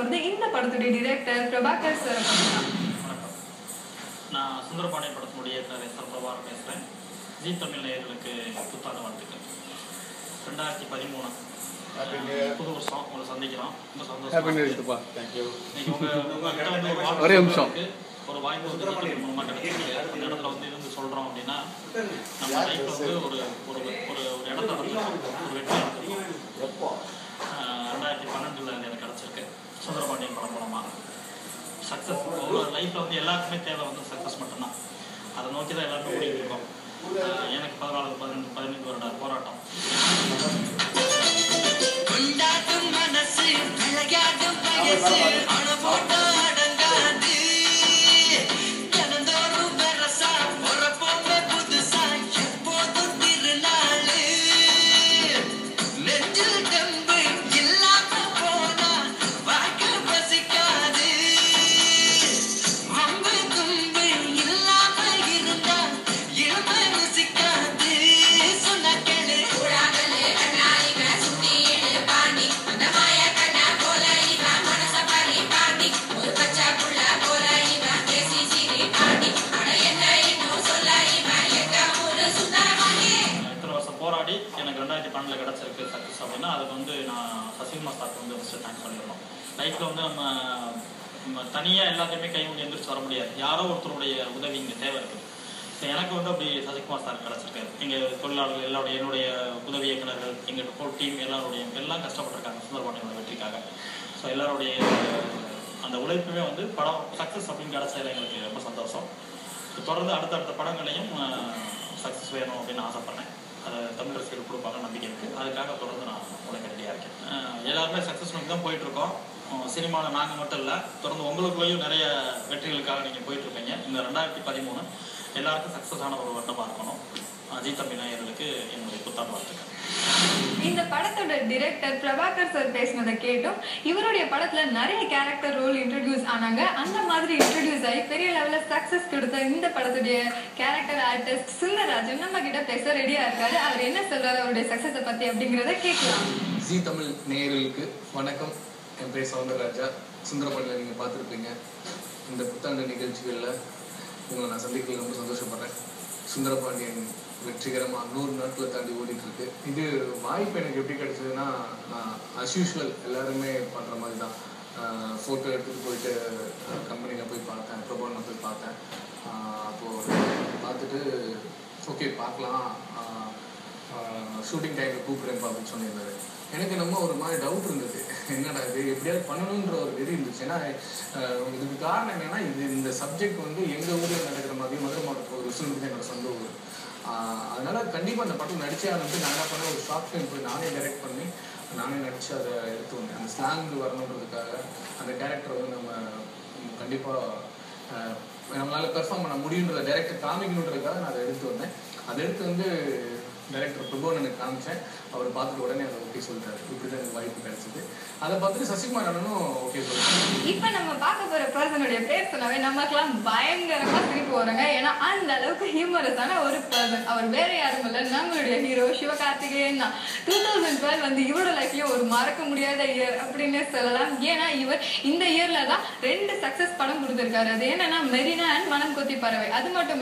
போறது இந்த படத்துடைய டைரக்டர் பிரபாகர் சார். நான் சுந்தரபாண்டியன் படத்தினுடைய இயக்குனர் பிரபாகர் பேசுகிறேன். ஜி தமிழ் நேயர்களுக்கு புத்தாண்டு வாழ்த்துக்கள். 2013 புது வருஷம் உங்களை சந்திக்கிறோம். ரொம்ப சந்தோஷம். ஒரே நிமிஷம் ஒரு வாய்ப்பு மூலமாக கிடைச்சிருக்கு. அந்த இடத்துல வந்து இருந்து சொல்கிறோம் அப்படின்னா நம்ம லைஃப்பில் வந்து ஒரு ஒரு ஒரு ஒரு இடத்த வந்து ஒரு வெற்றி எடுத்துருக்கோம். 2012 எனக்கு கிடச்சிருக்கு சுந்தரபாண்டியன் படம் மூலமாக. சக்ஸஸ் ஒரு லைஃப்பில் வந்து எல்லாருக்குமே தேவை வந்து சக்ஸஸ் மட்டும்தான். அதை நோக்கி தான் எல்லாருமே ஓடிட்டு இருக்கோம். எனக்கு 14-15 வருட போராட்டம். போராடி எனக்கு 2012 கிடச்சிருக்கு சக்ஸஸ் அப்படின்னா அதுக்கு வந்து நான் சசிகுமார் சாருக்கு வந்து ஃபஸ்ட்டு தேங்க்ஸ் பண்ணிடணும். லைஃப்பில் வந்து நம்ம தனியாக எல்லாத்தையுமே கை முடி எந்திரிச்சு வர முடியாது. யாரோ ஒருத்தருடைய உதவி இங்கே தேவை இருக்குது. ஸோ எனக்கு வந்து அப்படி சசிகுமார் சார் கிடச்சிருக்காரு. எங்கள் தொழிலாளர்கள் எல்லாருடைய என்னுடைய உதவி இயக்குநர்கள் எங்கள் ஹோல் டீம் எல்லாம் கஷ்டப்பட்டிருக்காங்க சுந்தரபாண்டியனோட வெற்றிக்காக. ஸோ எல்லாருடைய அந்த உழைப்புமே வந்து படம் சக்ஸஸ் அப்படின்னு கிடச்சதில் எங்களுக்கு ரொம்ப சந்தோஷம். ஸோ தொடர்ந்து அடுத்தடுத்த படங்களையும் சக்ஸஸ் வேணும் அப்படின்னு ஆசைப்பட்றேன். அதை தமிழ் ரசிகர்கள் கொடுப்பாங்க நம்பிக்கை இருக்குது. அதுக்காக தொடர்ந்து நான் உழைக்க ரெடியாக இருக்கேன். எல்லாருமே சக்ஸஸ் நோக்கி தான் போயிட்டுருக்கோம். சினிமாவில் நாங்கள் மட்டும் இல்லை, தொடர்ந்து உங்களுக்குள்ளேயும் நிறைய வெற்றிகளுக்காக நீங்கள் போயிட்டுருப்பீங்க. இந்த 2013 எல்லாருக்கும் சக்ஸஸ் ஆன ஒரு வருடமாக இருக்கணும். ஜி தமிழ் நேயர்களுக்கு என்னுடைய புத்தாண்டு வாழ்த்துக்கள். இந்த படத்தோட டைரக்டர் பிரபாகர் சார் பேசினதை கேட்டோம். இவருடைய படத்துல நிறைய கேரக்டர் ரோல் இன்ட்ரோடியூஸ் ஆனாங்க. அந்த மாதிரி இன்ட்ரோடியூஸ் ஆகி பெரிய லெவல்ல சக்சஸ் கொடுத்த இந்த படத்துடைய கேரக்டர் ஆர்டிஸ்ட் சுந்தரராஜன் நம்ம கிட்ட பேச ரெடியா இருக்காரு. அவர் என்ன சொல்றாரு அவருடைய சக்சஸை பத்தி அப்படிங்கறத கேட்கலாம். ஜி தமிழ் நேயர்களுக்கு வணக்கம். என் பேர் சவுந்தரராஜா. சுந்தரபாண்டியன் நீங்க பார்த்துருப்பீங்க. இந்த புத்தாண்டு நிகழ்ச்சிகளில் உங்களை நான் சந்திக்கல ரொம்ப சந்தோஷப்படுறேன். சுந்தரபாண்டியன் வெற்றிகரமாக 100 நாட்களை தாண்டி ஓடிட்டு இருக்கு. இது வாய்ப்பு எனக்கு எப்படி கிடைச்சதுன்னா, நான் அஸ்யூஷுவல் எல்லாருமே பண்ணுற மாதிரி தான் ஃபோட்டோ எடுத்துகிட்டு போயிட்டு கம்பெனியில் போய் பார்த்தேன், ப்ரொபோனில் போய் பார்த்தேன். அப்போது பார்த்துட்டு ஓகே பார்க்கலாம், ஷூட்டிங் டைமில் கூப்பிட்றேன் அப்படின்னு சொல்லியிருந்தாரு. எனக்கு நம்ம ஒரு மாதிரி டவுட் இருந்தது, என்னடா இது எப்படியாவது பண்ணணுன்ற ஒரு வெறி இருந்துச்சு. ஏன்னா இதுக்கு காரணம் என்னென்னா, இந்த சப்ஜெக்ட் வந்து எங்கள் ஊரில் நடக்கிற மாதிரி மதுரை மாவட்டத்தில் ஒரு விஷயம் என்னோட சொந்த ஊர். அதனால் கண்டிப்பாக அந்த படம் நடிச்சே ஆரம்பிச்சு நான் என்ன பண்ணேன், ஒரு ஷார்ட் ஃபிலிம் போய் நானே டைரக்ட் பண்ணி நானே நடித்து அதை எடுத்து வந்தேன். அந்த ஸ்லாங் வரணுன்றதுக்காக அந்த கேரக்டரை வந்து நம்ம கண்டிப்பாக நம்மளால் பெர்ஃபார்ம் பண்ண முடியுன்றதை டைரக்டர் காமிக்கணுன்றதுக்காக நான் அதை எடுத்து வந்தேன். அதை எடுத்து வந்து டைரக்டர் பிரபோன் எனக்கு காமிச்சேன். அவர் பார்த்துட்டு உடனே அதை ஓகே சொல்லிட்டாரு. இப்படிதான் எனக்கு வாய்ப்பு கிடைச்சது. அதை பார்த்துட்டு சசிகுமார் அண்ணனும் ஓகே சொல்லிட்டாரு. இப்ப நம்ம பார்க்க போற பர்சனுடைய பேர் சொன்னாவே நமக்கெல்லாம் பயங்கரமா சிரிப்பு வராங்க. ஏன்னா அந்த அளவுக்கு ஹியூமரஸான ஒரு பர்சன். அவர் வேற யாரும் இல்ல, நம்மளுடைய ஹீரோ சிவகார்த்திகேயன் தான். 2012 வந்து இவரோட லைஃப்லயும் ஒரு மறக்க முடியாத இயர் அப்படின்னு சொல்லலாம். ஏன்னா இவர் இந்த இயர்ல தான் 2 சக்சஸ் படம் கொடுத்திருக்காரு. அது என்னன்னா மெரினா அண்ட் மனம் கொத்தி பறவை. அது மட்டும் இல்ல